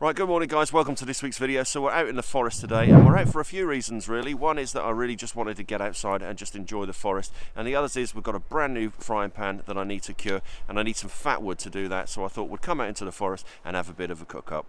Right, good morning guys, welcome to this week's video. So we're out in the forest today and we're out for a few reasons really. One is that I really just wanted to get outside and just enjoy the forest, and the other is we've got a brand new frying pan that I need to cure and I need some fat wood to do that, so I thought we'd come out into the forest and have a bit of a cook up.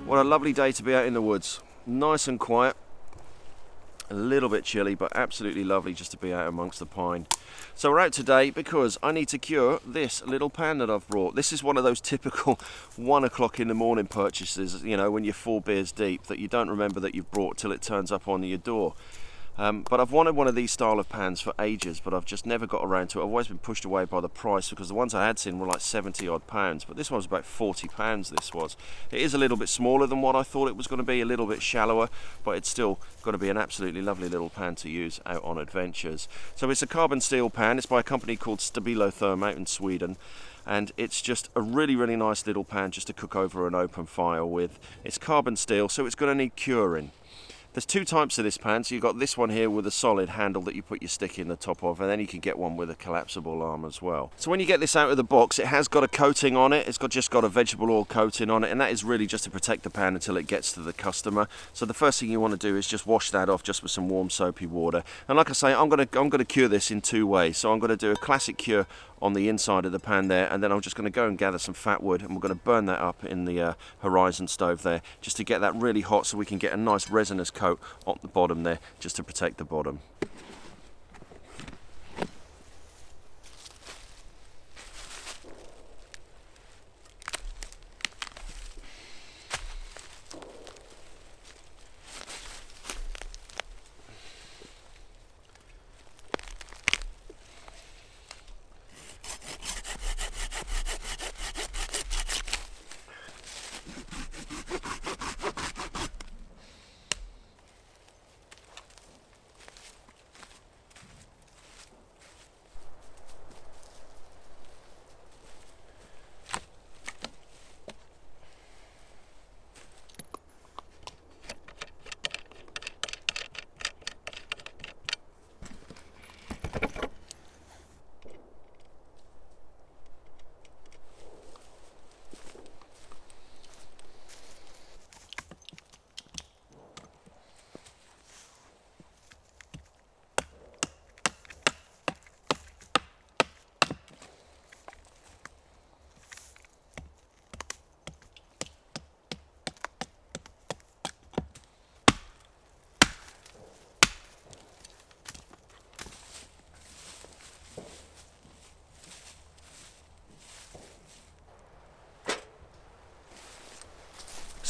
What a lovely day to be out in the woods. Nice and quiet, a little bit chilly, but absolutely lovely just to be out amongst the pine. So we're out today because I need to cure this little pan that I've brought. This is one of those typical 1 o'clock in the morning purchases, you know, when you're 4 beers deep, that you don't remember that you've brought till it turns up on your door. But I've wanted one of these style of pans for ages, but I've just never got around to it. I've always been pushed away by the price because the ones I had seen were like 70 odd pounds, but this one was about 40 pounds. This was. It is a little bit smaller than what I thought it was going to be, a little bit shallower, but it's still going to be an absolutely lovely little pan to use out on adventures. So it's a carbon steel pan. It's by a company called Stabilotherm out in Sweden. And it's just a really nice little pan just to cook over an open fire with. It's carbon steel, so it's going to need curing. There's two types of this pan. So you've got this one here with a solid handle that you put your stick in the top of, and then you can get one with a collapsible arm as well. So when you get this out of the box, it has got a coating on it. It's just got a vegetable oil coating on it, and that is really just to protect the pan until it gets to the customer. So the first thing you want to do is just wash that off just with some warm soapy water. And like I say, I'm going to cure this in 2 ways. So I'm going to do a classic cure on the inside of the pan there, and then I'm just going to go and gather some fat wood, and we're going to burn that up in the horizon stove there just to get that really hot, so we can get a nice resinous coat on the bottom there just to protect the bottom.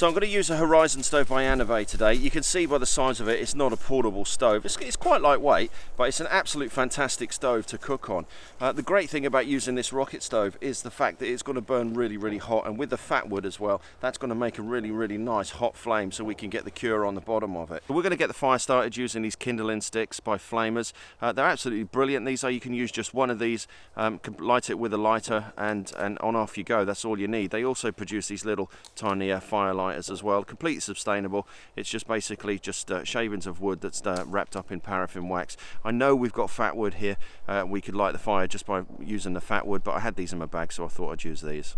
So I'm going to use a Horizon stove by Anevay today. You can see by the size of it, it's not a portable stove. It's quite lightweight, but it's an absolute fantastic stove to cook on. The great thing about using this rocket stove is the fact that it's going to burn really, really hot, and with the fatwood as well, that's going to make a really, really nice hot flame so we can get the cure on the bottom of it. We're going to get the fire started using these kindling sticks by Flamers. They're absolutely brilliant. These are, you can use just one of these, light it with a lighter, and on off you go. That's all you need. They also produce these little tiny fire lighters as well, completely sustainable. It's just basically just shavings of wood that's wrapped up in paraffin wax. I know we've got fat wood here. We could light the fire just by using the fat wood, but I had these in my bag, so I thought I'd use these.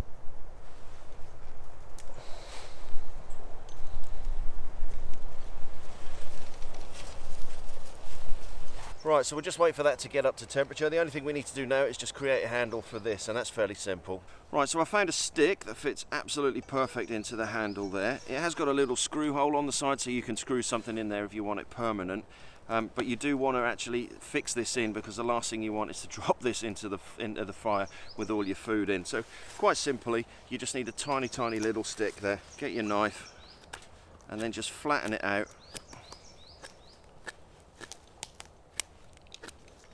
Right, so we'll just wait for that to get up to temperature. The only thing we need to do now is just create a handle for this, and that's fairly simple. Right, so I found a stick that fits absolutely perfect into the handle there. It has got a little screw hole on the side, so you can screw something in there if you want it permanent. But you do want to actually fix this in, because the last thing you want is to drop this into the fire with all your food in. So quite simply, you just need a tiny, tiny little stick there. Get your knife and then just flatten it out.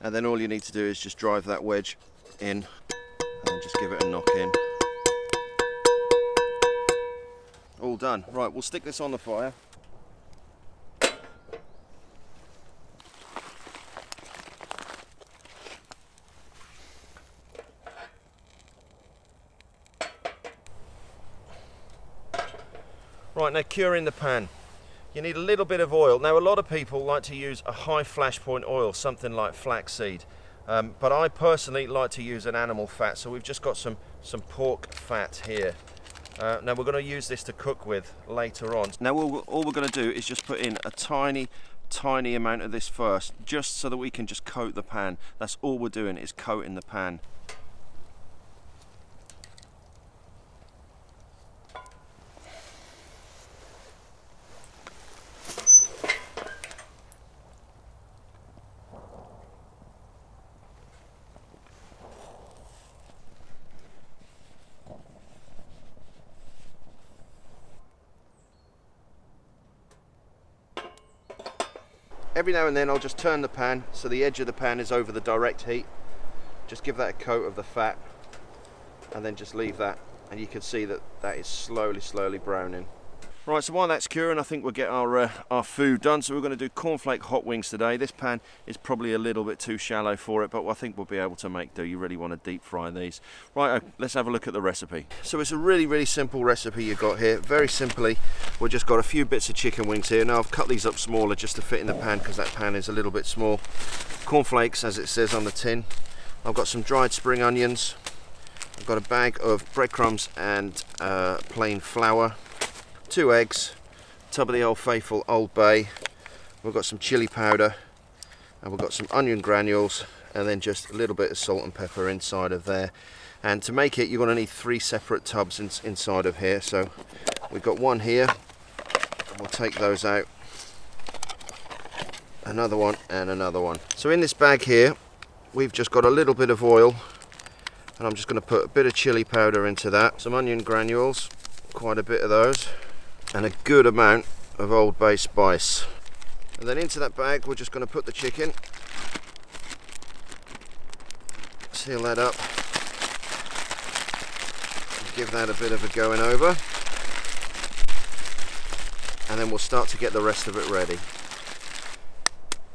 And then all you need to do is just drive that wedge in and then just give it a knock in. All done. Right, we'll stick this on the fire. Right, now curing the pan. You need a little bit of oil. Now, a lot of people like to use a high flash point oil, something like flaxseed. But I personally like to use an animal fat, so we've just got some pork fat here. Now we're going to use this to cook with later on. Now all we're going to do is just put in a tiny amount of this first, just so that we can just coat the pan. That's all we're doing, is coating the pan. Every now and then I'll just turn the pan so the edge of the pan is over the direct heat. Just give that a coat of the fat and then just leave that, and you can see that that is slowly browning. Right, so while that's curing, I think we'll get our food done. So we're going to do cornflake hot wings today. This pan is probably a little bit too shallow for it, but I think we'll be able to make do. You really want to deep fry these. Right, let's have a look at the recipe. So it's a really simple recipe you've got here. Very simply, we've just got a few bits of chicken wings here. Now I've cut these up smaller just to fit in the pan, because that pan is a little bit small. Cornflakes, as it says on the tin. I've got some dried spring onions. I've got a bag of breadcrumbs and plain flour. 2 eggs, tub of the old faithful Old Bay. We've got some chili powder, and we've got some onion granules, and then just a little bit of salt and pepper inside of there. And to make it, you're going to need 3 separate tubs inside of here. So we've got one here, we'll take those out, another one and another one. So in this bag here, we've just got a little bit of oil, and I'm just going to put a bit of chili powder into that, some onion granules, quite a bit of those, and a good amount of Old Bay spice. And then into that bag we're just going to put the chicken, seal that up, give that a bit of a going over, and then we'll start to get the rest of it ready.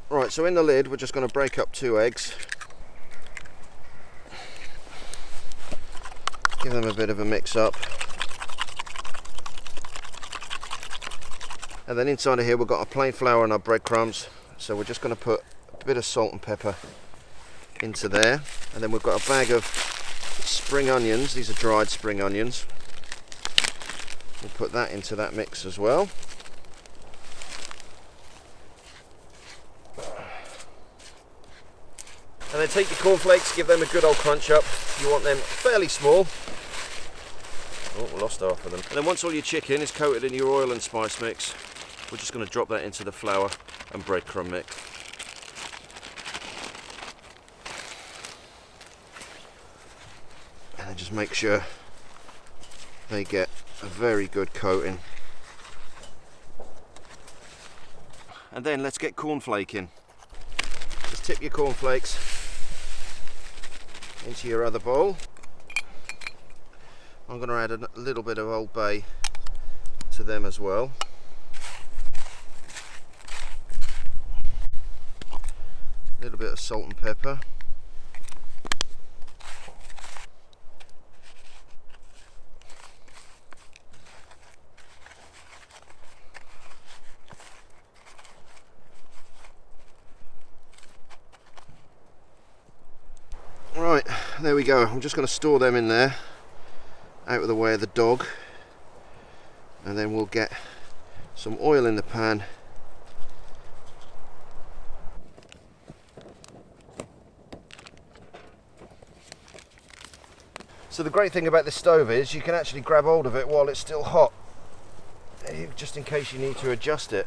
Right, so in the lid we're just going to break up 2 eggs, give them a bit of a mix up. And then inside of here we've got our plain flour and our breadcrumbs, so we're just going to put a bit of salt and pepper into there. And then we've got a bag of spring onions. These are dried spring onions. We'll put that into that mix as well. And then take your cornflakes, give them a good old crunch up. You want them fairly small. Oh, we lost half of them. And then once all your chicken is coated in your oil and spice mix, we're just going to drop that into the flour and breadcrumb mix. And then just make sure they get a very good coating And then let's get cornflake in. Just tip your cornflakes into your other bowl. I'm going to add a little bit of Old Bay to them as well. A little bit of salt and pepper. Right, there we go. I'm just going to store them in there, out of the way of the dog, and then we'll get some oil in the pan. So the great thing about this stove is you can actually grab hold of it while it's still hot, just in case you need to adjust it.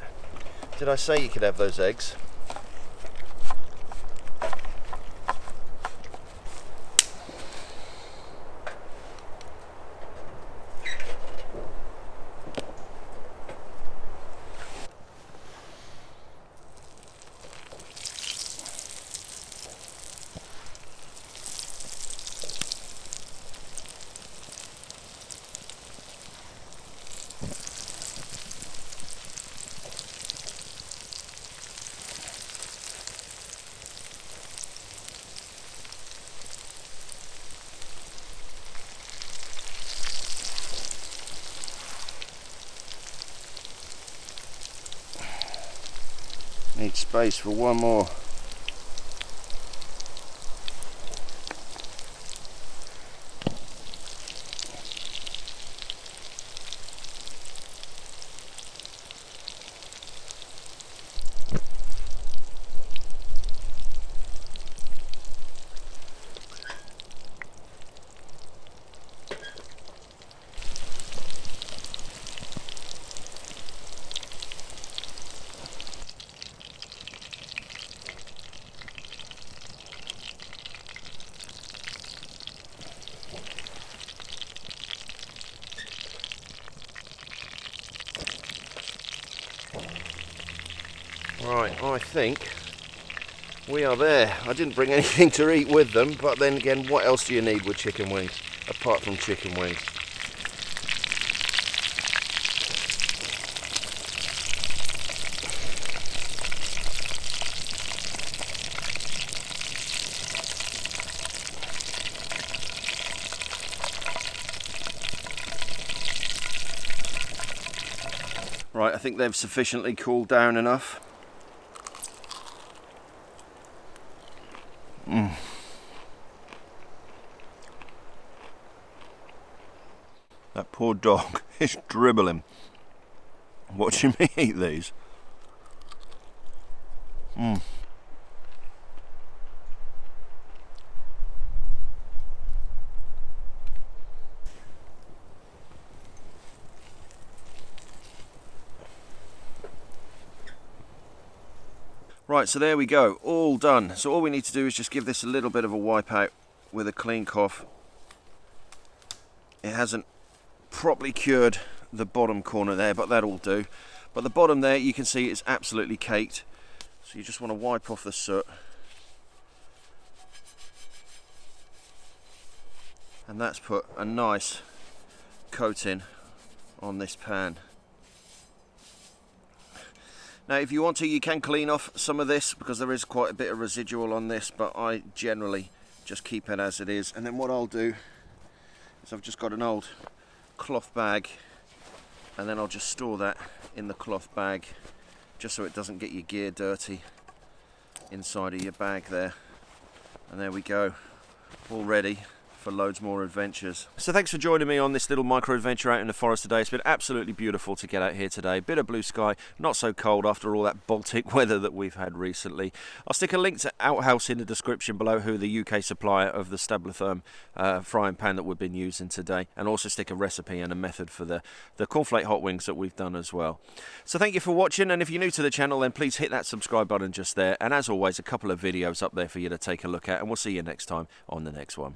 Did I say you could have those eggs? Need space for one more. Right, I think we are there. I didn't bring anything to eat with them, but then again, what else do you need with chicken wings, apart from chicken wings? Right, I think they've sufficiently cooled down enough. That poor dog is dribbling watching me eat these. Right, so there we go, all done. So all we need to do is just give this a little bit of a wipe out with a clean cloth. It hasn't properly cured the bottom corner there, but that'll do. But the bottom there, you can see it's absolutely caked. So you just want to wipe off the soot. And that's put a nice coating on this pan. Now if you want to, you can clean off some of this because there is quite a bit of residual on this, but I generally just keep it as it is. And then what I'll do is I've just got an old cloth bag, and then I'll just store that in the cloth bag just so it doesn't get your gear dirty inside of your bag there. And there we go, all ready for loads more adventures. So thanks for joining me on this little micro adventure out in the forest today. It's been absolutely beautiful to get out here today. Bit of blue sky, not so cold after all that Baltic weather that we've had recently. I'll stick a link to Outhouse in the description below, who are the UK supplier of the Stabilotherm frying pan that we've been using today, and also stick a recipe and a method for the cornflake hot wings that we've done as well. So thank you for watching, and if you're new to the channel, then please hit that subscribe button just there, and as always, a couple of videos up there for you to take a look at, and we'll see you next time on the next one.